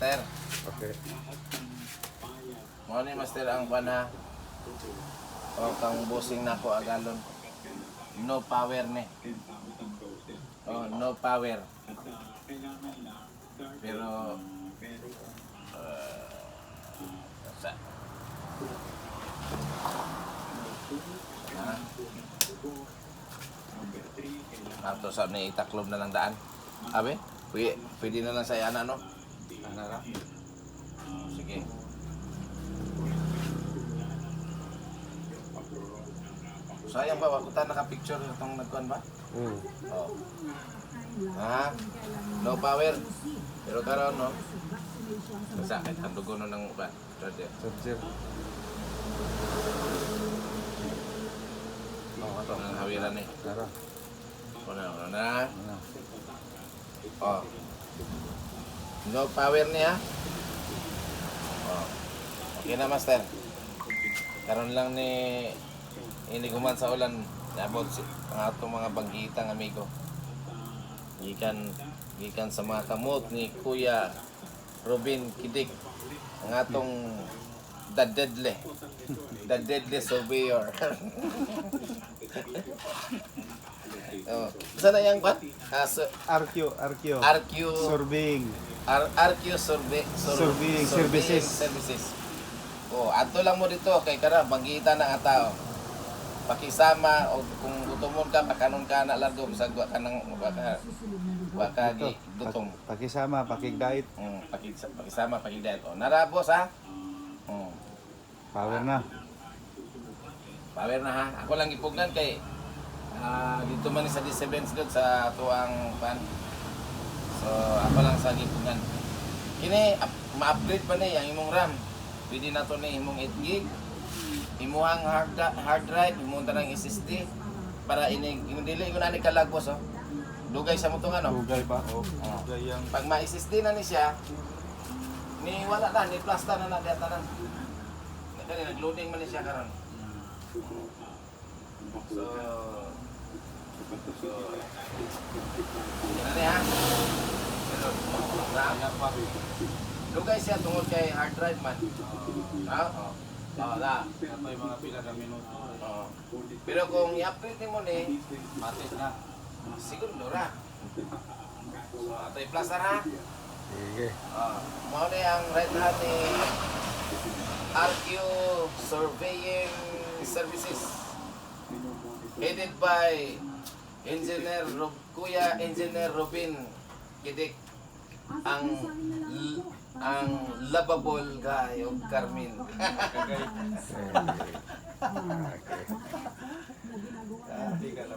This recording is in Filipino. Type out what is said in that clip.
master. Okay. Mo ni master ang pana. O kang busing nako agalon. No power ni. Oh, no power. Pero sa Ato sa ni itaklob na lang daan. Abe, pwede na lang sa ana no. Ana ra. Sige. Sayang ba wag ta naka-picture itong nagkuan ba? Oh. Ha? No power. Pero karon no. Masakit ang dugo no ng ba? Charger. Oh, ato ang hawiran ni. Tara. Una. Oh. No power niya. Oh. Okay na master. Karon lang ni iniguman sa ulan nabot ang atong mga banggitang amigo. Gikan sa mga kamot ni Kuya Robin Kidik ang atong the deadly surveyor. Oh, sana yang pat? RQ. RQ Surveying. RQ Surveying Services. Oh, ato lang mo dito kay kara banggita ng tao. Pakisama o kung gutomon ka pakanon ka na largo bisag wa ka nang waka gi gutom. Pakisama, pakigdait. Pakisama pakidait. Oh, narabos ha. Oh. Power na. Power na ha. Ako lang ipugnan kay dito man sa disturbance dot sa tuang pan. So ako lang sa gipugnan. Kini ma-upgrade pa ni ang imong RAM. Pwede na to ni imong 8 gig. Imuhang hard drive, imong tanang SSD para imong dili mo na ni kalagos oh. Dugay sa mo tong ano. Dugay ba? Oh. Dugay yang Pag ma-SSD na ni siya, ni wala na ni plaster na diya tanan. Kani nag-loading man ni siya karon. So yan ha. Dugay siya tungod kay hard drive man. Na. may mga pila ka minuto. Pero kung i-upgrade mo ni, Matis na. siguro ra. So, ato'y plaster ha. Sige. Mao ni ang right hand ni RQ Surveying Services. Headed by Kuya Engineer Robin Kidik. Ang lovable guy of Carmen. Hindi ka na